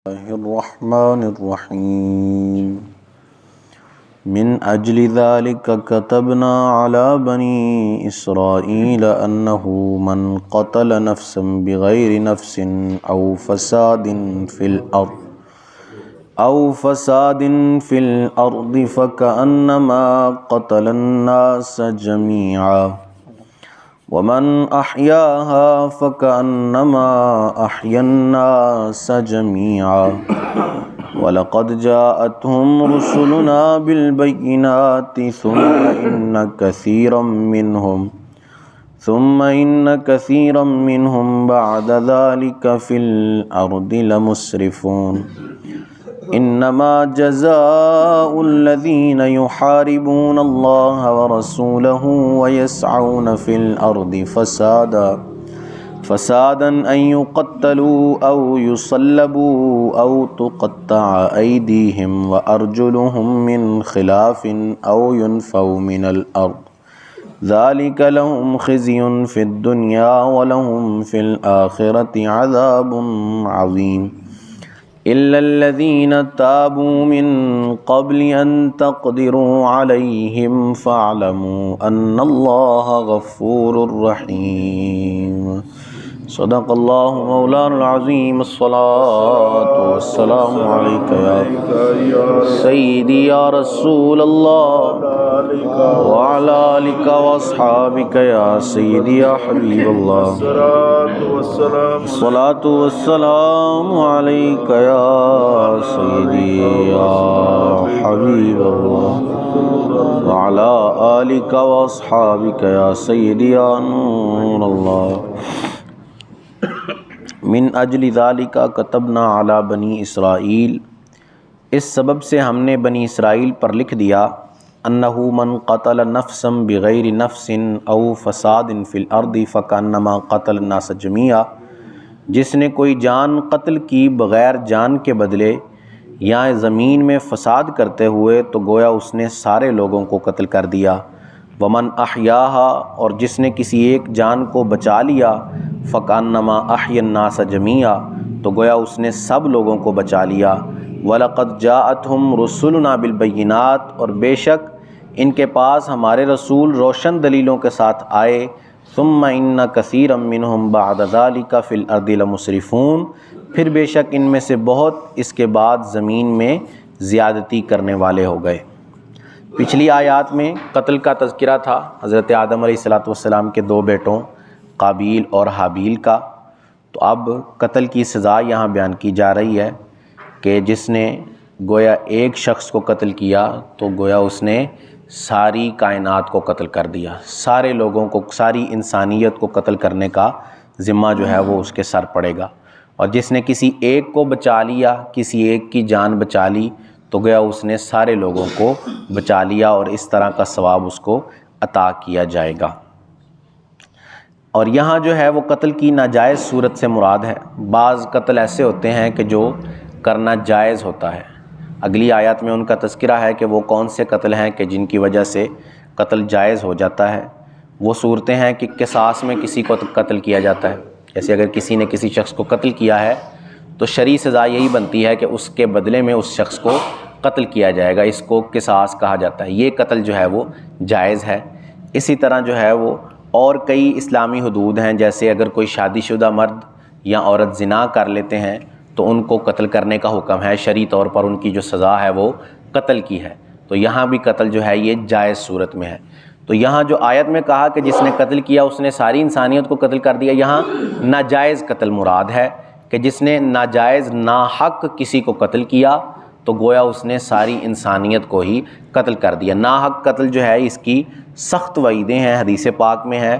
الرحمن الرحيم من أجل ذلك كتبنا على بني إسرائيل أنه من قتل نفسا بغير نفس أو فساد في الأرض فكأنما قتل الناس جميعا ومن أحياها فكأنما أحيا الناس جميعا وَلَقَدْ جَاءَتْهُمْ رُسُلُنَا بِالْبَيِّنَاتِ ثُمَّ إِنَّ كَثِيرًا مِّنْهُمْ بَعْدَ ذَلِكَ فِي الْأَرْضِ لَمُسْرِفُونَ إِنَّمَا جَزَاءُ الَّذِينَ يُحَارِبُونَ اللَّهَ وَرَسُولَهُ وَيَسْعَوْنَ فِي الْأَرْضِ فسادا أن يقتلوا أو يصلبوا أو تقطع أيديهم وأرجلهم من خلاف أو ينفوا من الأرض ذلك لهم خزي في الدنيا ولهم في الآخرة عذاب عظيم إلا الذين تابوا من قبل أن تقدروا عليهم فاعلموا أن الله غفور رحيم صدق اللہ مولانا العظیم الصلاة والسلام علیکہ یا سیدی یا رسول اللہ وعلی آلک واصحابک یا سیدی یا حبیب اللہ الصلاة والسلام علیکہ یا سیدی یا حبیب اللہ وعلی آلک واصحابک یا سیدی یا نور اللہ من اجل ذالک کتبنا علی بنی اسرائیل، اس سبب سے ہم نے بنی اسرائیل پر لکھ دیا انہ من قتل نفسا بغیر نفس او فساد فی الارض فکانما قتل الناس جمیعا، جس نے کوئی جان قتل کی بغیر جان کے بدلے یا زمین میں فساد کرتے ہوئے تو گویا اس نے سارے لوگوں کو قتل کر دیا۔ ومن احیاہا، اور جس نے کسی ایک جان کو بچا لیا فکانما احیا الناس جمیعا، تو گویا اس نے سب لوگوں کو بچا لیا۔ وَلَقَدْ جَاءَتْهُمْ رُسُلُنَا بِالْبَيِّنَاتِ، اور بے شک ان کے پاس ہمارے رسول روشن دلیلوں کے ساتھ آئے۔ ثُمَّ إِنَّ كَثِيرًا مِّنْهُمْ بَعْدَ ذَلِكَ فِي الْأَرْضِ لَمُسْرِفُونَ، پھر بے شک ان میں سے بہت اس کے بعد زمین میں زیادتی کرنے والے ہو گئے۔ پچھلی آیات میں قتل کا تذکرہ تھا، حضرت آدم علیہ السلام کے دو بیٹوں قابیل اور حابیل کا، تو اب قتل کی سزا یہاں بیان کی جا رہی ہے کہ جس نے گویا ایک شخص کو قتل کیا تو گویا اس نے ساری کائنات کو قتل کر دیا، سارے لوگوں کو، ساری انسانیت کو قتل کرنے کا ذمہ جو ہے وہ اس کے سر پڑے گا۔ اور جس نے کسی ایک کو بچا لیا، کسی ایک کی جان بچا لی، تو گویا اس نے سارے لوگوں کو بچا لیا، اور اس طرح کا ثواب اس کو عطا کیا جائے گا۔ اور یہاں جو ہے وہ قتل کی ناجائز صورت سے مراد ہے۔ بعض قتل ایسے ہوتے ہیں کہ جو کرنا جائز ہوتا ہے، اگلی آیات میں ان کا تذکرہ ہے کہ وہ کون سے قتل ہیں کہ جن کی وجہ سے قتل جائز ہو جاتا ہے۔ وہ صورتیں ہیں کہ قصاص میں کسی کو قتل کیا جاتا ہے، جیسے اگر کسی نے کسی شخص کو قتل کیا ہے تو شرعی سزا یہی بنتی ہے کہ اس کے بدلے میں اس شخص کو قتل کیا جائے گا، اس کو قصاص کہا جاتا ہے، یہ قتل جو ہے وہ جائز ہے۔ اسی طرح جو ہے وہ اور کئی اسلامی حدود ہیں، جیسے اگر کوئی شادی شدہ مرد یا عورت زنا کر لیتے ہیں تو ان کو قتل کرنے کا حکم ہے، شرعی طور پر ان کی جو سزا ہے وہ قتل کی ہے، تو یہاں بھی قتل جو ہے یہ جائز صورت میں ہے۔ تو یہاں جو آیت میں کہا کہ جس نے قتل کیا اس نے ساری انسانیت کو قتل کر دیا، یہاں ناجائز قتل مراد ہے کہ جس نے ناجائز ناحق کسی کو قتل کیا تو گویا اس نے ساری انسانیت کو ہی قتل کر دیا۔ ناحق قتل جو ہے اس کی سخت وعیدیں ہیں، حدیث پاک میں ہے،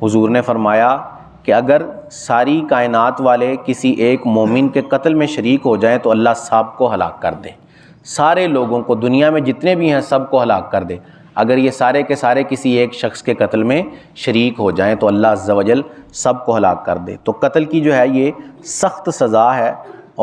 حضور نے فرمایا کہ اگر ساری کائنات والے کسی ایک مومن کے قتل میں شریک ہو جائیں تو اللہ سب کو ہلاک کر دے، سارے لوگوں کو، دنیا میں جتنے بھی ہیں سب کو ہلاک کر دے۔ اگر یہ سارے کے سارے کسی ایک شخص کے قتل میں شریک ہو جائیں تو اللہ عز و جل سب کو ہلاک کر دے۔ تو قتل کی جو ہے یہ سخت سزا ہے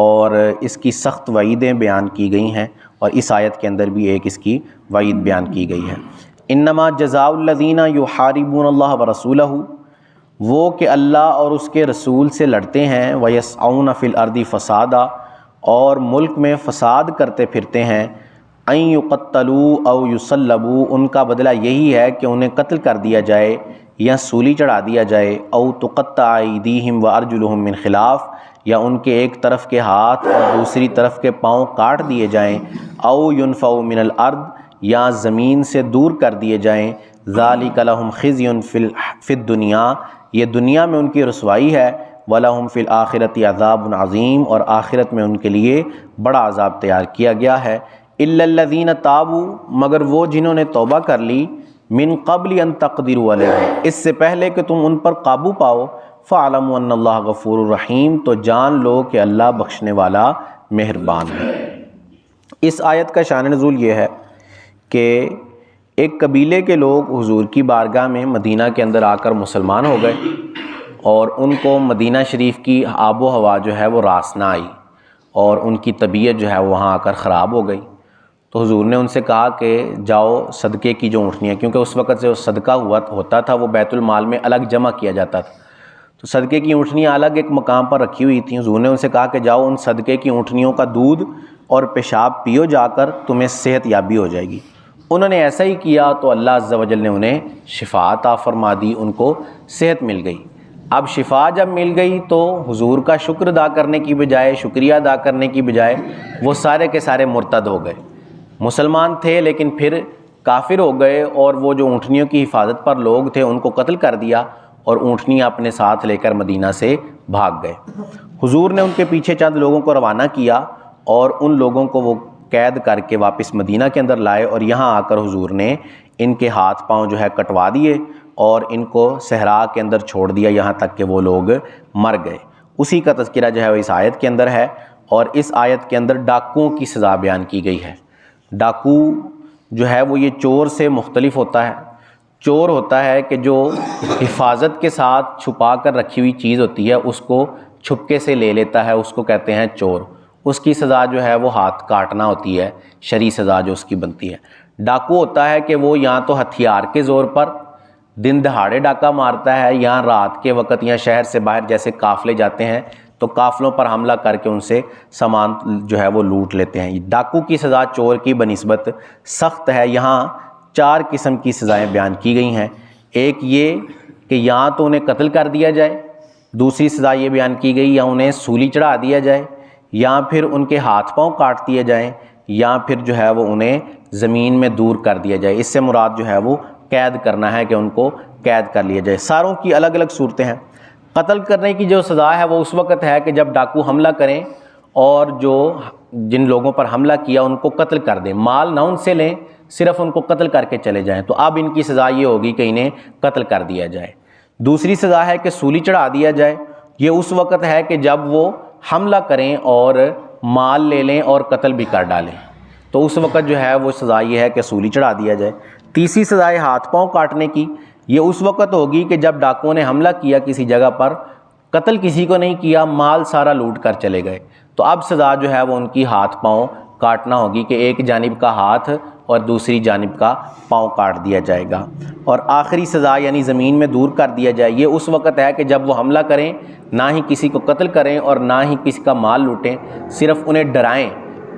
اور اس کی سخت وعیدیں بیان کی گئی ہیں، اور اس آیت کے اندر بھی ایک اس کی وعید بیان کی گئی ہے۔ انما جزاء الذین یحاربون اللہ ورسولہ، وہ کہ اللہ اور اس کے رسول سے لڑتے ہیں، ویسعون فی الارض فسادا، اور ملک میں فساد کرتے پھرتے ہیں، ان یقتلوا او یصلبوا، ان کا بدلہ یہی ہے کہ انہیں قتل کر دیا جائے یا سولی چڑھا دیا جائے، او تقطع ایدیہم وارجلہم من خلاف، یا ان کے ایک طرف کے ہاتھ اور دوسری طرف کے پاؤں کاٹ دیے جائیں، او ینفوا من الارض، یا زمین سے دور کر دیے جائیں، ذالک لہم خزی فی الدنیا، یہ دنیا میں ان کی رسوائی ہے، وَلَهُمْ فِي الْآخِرَةِ عَذَابٌ عَظِيمٌ، اور آخرت میں ان کے لیے بڑا عذاب تیار کیا گیا ہے۔ إِلَّا الَّذِينَ تَابُوا، مگر وہ جنہوں نے توبہ کر لی، من قبل ان تقدروا علیہم، اس سے پہلے کہ تم ان پر قابو پاؤ، فَاعْلَمُوا أَنَّ اللَّهَ غَفُورٌ رَحِيمٌ، تو جان لو کہ اللہ بخشنے والا مہربان ہے۔ اس آیت کا شان نزول یہ ہے کہ ایک قبیلے کے لوگ حضور کی بارگاہ میں مدینہ کے اندر آ کر مسلمان ہو گئے، اور ان کو مدینہ شریف کی آب و ہوا جو ہے وہ راس نہ آئی، اور ان کی طبیعت جو ہے وہاں آ کر خراب ہو گئی۔ تو حضور نے ان سے کہا کہ جاؤ صدقے کی جو اونٹنیاں، کیونکہ اس وقت جو صدقہ ہوتا تھا وہ بیت المال میں الگ جمع کیا جاتا تھا، تو صدقے کی اونٹنیاں الگ ایک مقام پر رکھی ہوئی تھیں۔ حضور نے ان سے کہا کہ جاؤ ان صدقے کی اونٹنیوں کا دودھ اور پیشاب پیو جا کر، تمہیں صحت یابی ہو جائے گی۔ انہوں نے ایسا ہی کیا تو اللہ عز و جل نے انہیں شفا عطا فرما دی، ان کو صحت مل گئی۔ اب شفا جب مل گئی تو حضور کا شکر ادا کرنے کی بجائے، شکریہ ادا کرنے کی بجائے، وہ سارے کے سارے مرتد ہو گئے۔ مسلمان تھے لیکن پھر کافر ہو گئے، اور وہ جو اونٹنیوں کی حفاظت پر لوگ تھے ان کو قتل کر دیا، اور اونٹنیاں اپنے ساتھ لے کر مدینہ سے بھاگ گئے۔ حضور نے ان کے پیچھے چند لوگوں کو روانہ کیا، اور ان لوگوں کو وہ قید کر کے واپس مدینہ کے اندر لائے، اور یہاں آ کر حضور نے ان کے ہاتھ پاؤں جو ہے کٹوا دیے، اور ان کو صحرا کے اندر چھوڑ دیا یہاں تک کہ وہ لوگ مر گئے۔ اسی کا تذکرہ جو ہے وہ اس آیت کے اندر ہے، اور اس آیت کے اندر ڈاکوؤں کی سزا بیان کی گئی ہے۔ ڈاکو جو ہے وہ یہ چور سے مختلف ہوتا ہے۔ چور ہوتا ہے کہ جو حفاظت کے ساتھ چھپا کر رکھی ہوئی چیز ہوتی ہے اس کو چھپکے سے لے لیتا ہے، اس کو کہتے ہیں چور۔ اس کی سزا جو ہے وہ ہاتھ کاٹنا ہوتی ہے، شرعی سزا جو اس کی بنتی ہے۔ ڈاکو ہوتا ہے کہ وہ یا تو ہتھیار کے زور پر دن دہاڑے ڈاکہ مارتا ہے، یا رات کے وقت یا شہر سے باہر جیسے قافلے جاتے ہیں تو قافلوں پر حملہ کر کے ان سے سامان جو ہے وہ لوٹ لیتے ہیں۔ ڈاکو کی سزا چور کی بنسبت سخت ہے۔ یہاں 4 قسم کی سزائیں بیان کی گئی ہیں۔ ایک یہ کہ یا تو انہیں قتل کر دیا جائے، دوسری سزا یہ بیان کی گئی یا انہیں سولی چڑھا دیا جائے، یا پھر ان کے ہاتھ پاؤں کاٹ دیے جائیں، یا پھر جو ہے وہ انہیں زمین میں دور کر دیا جائے۔ اس سے مراد جو ہے وہ قید کرنا ہے، کہ ان کو قید کر لیا جائے۔ ساروں کی الگ الگ صورتیں ہیں۔ قتل کرنے کی جو سزا ہے وہ اس وقت ہے کہ جب ڈاکو حملہ کریں اور جو جن لوگوں پر حملہ کیا ان کو قتل کر دیں، مال نہ ان سے لیں، صرف ان کو قتل کر کے چلے جائیں، تو اب ان کی سزا یہ ہوگی کہ انہیں قتل کر دیا جائے۔ دوسری سزا ہے کہ سولی چڑھا دیا جائے۔ یہ اس وقت ہے کہ جب وہ حملہ کریں اور مال لے لیں اور قتل بھی کر ڈالیں، تو اس وقت جو ہے وہ سزا یہ ہے کہ سولی چڑھا دیا جائے۔ تیسری سزا ہے ہاتھ پاؤں کاٹنے کی۔ یہ اس وقت ہوگی کہ جب ڈاکوؤں نے حملہ کیا کسی جگہ پر، قتل کسی کو نہیں کیا، مال سارا لوٹ کر چلے گئے، تو اب سزا جو ہے وہ ان کی ہاتھ پاؤں کاٹنا ہوگی، کہ ایک جانب کا ہاتھ اور دوسری جانب کا پاؤں کاٹ دیا جائے گا۔ اور آخری سزا یعنی زمین میں دور کر دیا جائے، یہ اس وقت ہے کہ جب وہ حملہ کریں، نہ ہی کسی کو قتل کریں اور نہ ہی کسی کا مال لوٹیں، صرف انہیں ڈرائیں،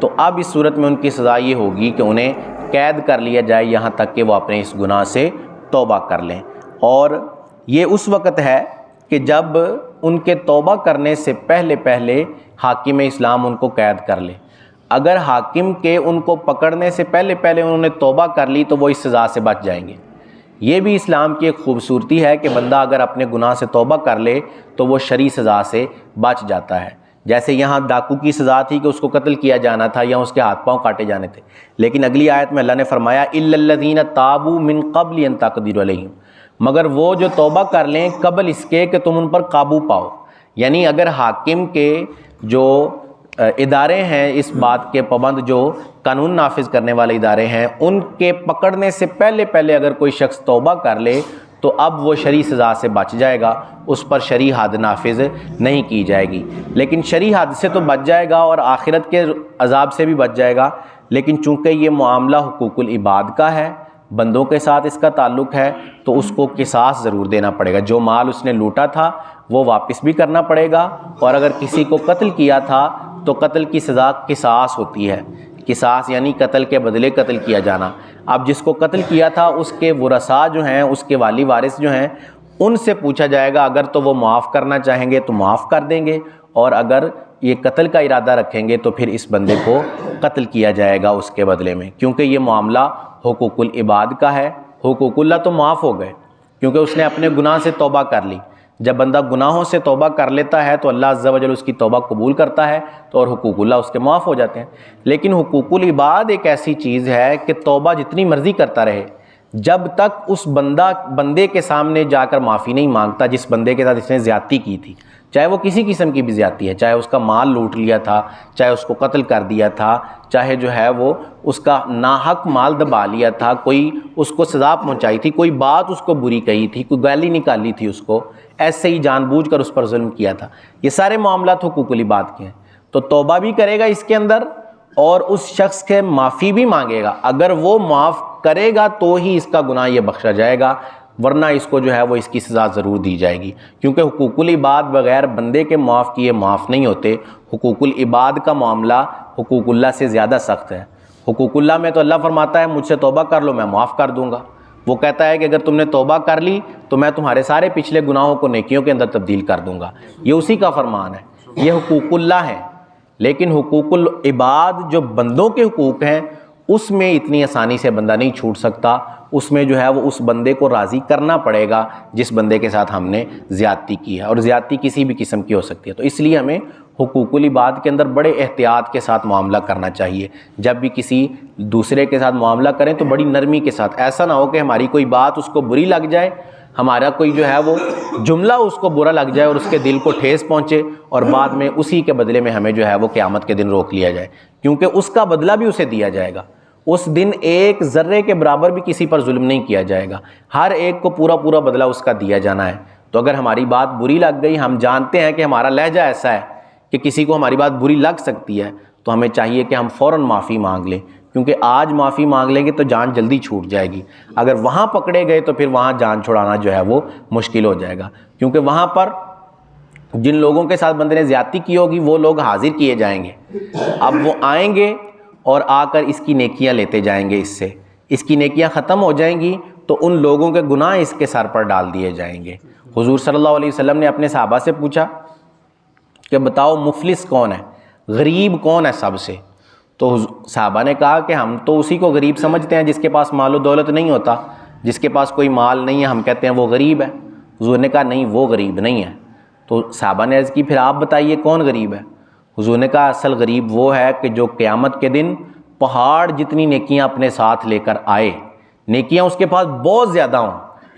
تو اب اس صورت میں ان کی سزا یہ ہوگی کہ انہیں قید کر لیا جائے یہاں تک کہ وہ اپنے اس گناہ سے توبہ کر لیں۔ اور یہ اس وقت ہے کہ جب ان کے توبہ کرنے سے پہلے حاکم اسلام ان کو قید کر لے۔ اگر حاکم کے ان کو پکڑنے سے پہلے انہوں نے توبہ کر لی تو وہ اس سزا سے بچ جائیں گے۔ یہ بھی اسلام کی ایک خوبصورتی ہے کہ بندہ اگر اپنے گناہ سے توبہ کر لے تو وہ شرعی سزا سے بچ جاتا ہے۔ جیسے یہاں ڈاکو کی سزا تھی کہ اس کو قتل کیا جانا تھا یا اس کے ہاتھ پاؤں کاٹے جانے تھے، لیکن اگلی آیت میں اللہ نے فرمایا اِلَّا الَّذِينَ تَابُوا مِن قَبْلِ أَن تَقْدِرُوا عَلَيْهِمْ، مگر وہ جو توبہ کر لیں قبل اس کے کہ تم ان پر قابو پاؤ۔ یعنی اگر حاکم کے جو ادارے ہیں اس بات کے پابند، جو قانون نافذ کرنے والے ادارے ہیں، ان کے پکڑنے سے پہلے اگر کوئی شخص توبہ کر لے تو اب وہ شرعی سزا سے بچ جائے گا، اس پر شرعی حد نافذ نہیں کی جائے گی۔ لیکن شرعی حد سے تو بچ جائے گا اور آخرت کے عذاب سے بھی بچ جائے گا، لیکن چونکہ یہ معاملہ حقوق العباد کا ہے، بندوں کے ساتھ اس کا تعلق ہے، تو اس کو قصاص ضرور دینا پڑے گا۔ جو مال اس نے لوٹا تھا وہ واپس بھی کرنا پڑے گا، اور اگر کسی کو قتل کیا تھا تو قتل کی سزا قصاص ہوتی ہے، قصاص یعنی قتل کے بدلے قتل کیا جانا۔ اب جس کو قتل کیا تھا اس کے ورثاء جو ہیں، اس کے والی وارث جو ہیں، ان سے پوچھا جائے گا، اگر تو وہ معاف کرنا چاہیں گے تو معاف کر دیں گے، اور اگر یہ قتل کا ارادہ رکھیں گے تو پھر اس بندے کو قتل کیا جائے گا اس کے بدلے میں، کیونکہ یہ معاملہ حقوق العباد کا ہے۔ حقوق اللہ تو معاف ہو گئے کیونکہ اس نے اپنے گناہ سے توبہ کر لی۔ جب بندہ گناہوں سے توبہ کر لیتا ہے تو اللہ عز و جل اس کی توبہ قبول کرتا ہے، تو اور حقوق اللہ اس کے معاف ہو جاتے ہیں۔ لیکن حقوق العباد ایک ایسی چیز ہے کہ توبہ جتنی مرضی کرتا رہے، جب تک اس بندے کے سامنے جا کر معافی نہیں مانگتا جس بندے کے ساتھ اس نے زیادتی کی تھی، چاہے وہ کسی قسم کی بھی زیادتی ہے، چاہے اس کا مال لوٹ لیا تھا، چاہے اس کو قتل کر دیا تھا، چاہے جو ہے وہ اس کا ناحق مال دبا لیا تھا، کوئی اس کو سزا پہنچائی تھی، کوئی بات اس کو بری کہی تھی، کوئی گالی نکالی تھی اس کو، ایسے ہی جان بوجھ کر اس پر ظلم کیا تھا، یہ سارے معاملات حقوق العباد کے ہیں۔ تو توبہ بھی کرے گا اس کے اندر، اور اس شخص کے معافی بھی مانگے گا۔ اگر وہ معاف کرے گا تو ہی اس کا گناہ یہ بخشا جائے گا، ورنہ اس کو جو ہے وہ اس کی سزا ضرور دی جائے گی، کیونکہ حقوق العباد بغیر بندے کے معاف کیے معاف نہیں ہوتے۔ حقوق العباد کا معاملہ حقوق اللہ سے زیادہ سخت ہے۔ حقوق اللہ میں تو اللہ فرماتا ہے مجھ سے توبہ کر لو میں معاف کر دوں گا، وہ کہتا ہے کہ اگر تم نے توبہ کر لی تو میں تمہارے سارے پچھلے گناہوں کو نیکیوں کے اندر تبدیل کر دوں گا، یہ اسی کا فرمان ہے، یہ حقوق اللہ ہے۔ لیکن حقوق العباد جو بندوں کے حقوق ہیں اس میں اتنی آسانی سے بندہ نہیں چھوٹ سکتا، اس میں جو ہے وہ اس بندے کو راضی کرنا پڑے گا جس بندے کے ساتھ ہم نے زیادتی کی ہے، اور زیادتی کسی بھی قسم کی ہو سکتی ہے۔ تو اس لیے ہمیں حقوق العباد کے اندر بڑے احتیاط کے ساتھ معاملہ کرنا چاہیے۔ جب بھی کسی دوسرے کے ساتھ معاملہ کریں تو بڑی نرمی کے ساتھ، ایسا نہ ہو کہ ہماری کوئی بات اس کو بری لگ جائے، ہمارا کوئی جو ہے وہ جملہ اس کو برا لگ جائے اور اس کے دل کو ٹھیس پہنچے، اور بعد میں اسی کے بدلے میں ہمیں جو ہے وہ قیامت کے دن روک لیا جائے، کیونکہ اس کا بدلہ بھی اسے دیا جائے گا۔ اس دن ایک ذرے کے برابر بھی کسی پر ظلم نہیں کیا جائے گا، ہر ایک کو پورا پورا بدلہ اس کا دیا جانا ہے۔ تو اگر ہماری بات بری لگ گئی، ہم جانتے ہیں کہ ہمارا لہجہ ایسا ہے کہ کسی کو ہماری بات بری لگ سکتی ہے، تو ہمیں چاہیے کہ ہم فوراً معافی مانگ لیں، کیونکہ آج معافی مانگ لیں گے تو جان جلدی چھوٹ جائے گی۔ اگر وہاں پکڑے گئے تو پھر وہاں جان چھڑانا جو ہے وہ مشکل ہو جائے گا، کیونکہ وہاں پر جن لوگوں کے ساتھ بندے نے زیادتی کی ہوگی وہ لوگ حاضر کیے جائیں گے۔ اب وہ آئیں گے اور آ کر اس کی نیکیاں لیتے جائیں گے، اس سے اس کی نیکیاں ختم ہو جائیں گی تو ان لوگوں کے گناہ اس کے سر پر ڈال دیے جائیں گے۔ حضور صلی اللہ علیہ وسلم نے اپنے صحابہ سے پوچھا کہ بتاؤ مفلس کون ہے، غریب کون ہے سب سے؟ تو صحابہ نے کہا کہ ہم تو اسی کو غریب سمجھتے ہیں جس کے پاس مال و دولت نہیں ہوتا، جس کے پاس کوئی مال نہیں ہے ہم کہتے ہیں وہ غریب ہے۔ حضور نے کہا نہیں، وہ غریب نہیں ہے۔ تو صحابہ نے عرض کی پھر آپ بتائیے کون غریب ہے؟ حضور نے کہا اصل غریب وہ ہے کہ جو قیامت کے دن پہاڑ جتنی نیکیاں اپنے ساتھ لے کر آئے، نیکیاں اس کے پاس بہت زیادہ ہوں،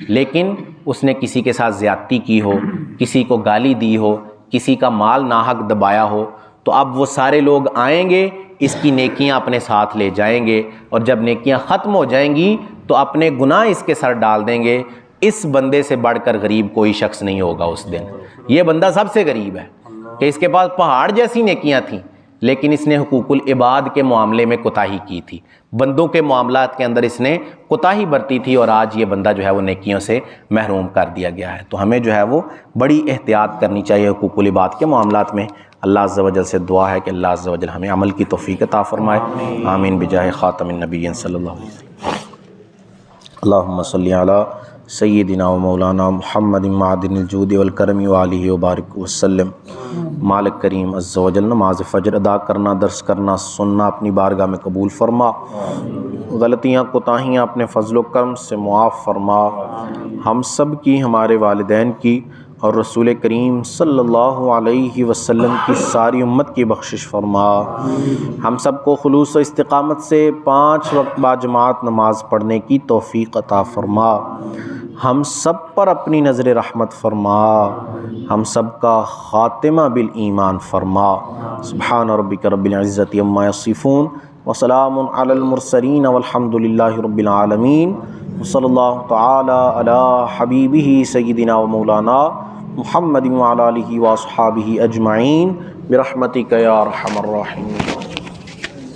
لیکن اس نے کسی کے ساتھ زیادتی کی ہو، کسی کو گالی دی ہو، کسی کا مال ناحق دبایا ہو، تو اب وہ سارے لوگ آئیں گے، اس کی نیکیاں اپنے ساتھ لے جائیں گے، اور جب نیکیاں ختم ہو جائیں گی تو اپنے گناہ اس کے سر ڈال دیں گے۔ اس بندے سے بڑھ کر غریب کوئی شخص نہیں ہوگا اس دن، یہ بندہ سب سے غریب ہے کہ اس کے پاس پہاڑ جیسی نیکیاں تھیں، لیکن اس نے حقوق العباد کے معاملے میں کوتاہی کی تھی، بندوں کے معاملات کے اندر اس نے کوتاہی برتی تھی، اور آج یہ بندہ جو ہے وہ نیکیوں سے محروم کر دیا گیا ہے۔ تو ہمیں جو ہے وہ بڑی احتیاط کرنی چاہیے حقوق العباد کے معاملات میں۔ اللہ عز و جل سے دعا ہے کہ اللہ عز و جل ہمیں عمل کی توفیق عطا فرمائے، آمین بجاہ خاتم النبیین صلی اللہ علیہ وسلم۔ اللہم صلی علی سیدنا و مولانا محمد معدن الجود والکرم وآلہ وبارک وسلم۔ مالک کریم عز و جل نماز فجر ادا کرنا، درس کرنا، سننا اپنی بارگاہ میں قبول فرما، غلطیاں کوتاہیاں اپنے فضل و کرم سے معاف فرما، ہم سب کی، ہمارے والدین کی اور رسول کریم صلی اللہ علیہ وسلم کی ساری امت کی بخشش فرما۔ ہم سب کو خلوص و استقامت سے 5 وقت باجماعت نماز پڑھنے کی توفیق عطا فرما، ہم سب پر اپنی نظر رحمت فرما، ہم سب کا خاتمہ بالایمان فرما۔ سبحان ربک رب العزت عما یصفون وسلام علی المرسلین والحمد للہ رب العالمین، وصلی اللہ تعالی علی حبیبہ سیدنا و مولانا محمد وعلی آلہ واصحابہ اجمعین برحمتک یا ارحم الراحمین۔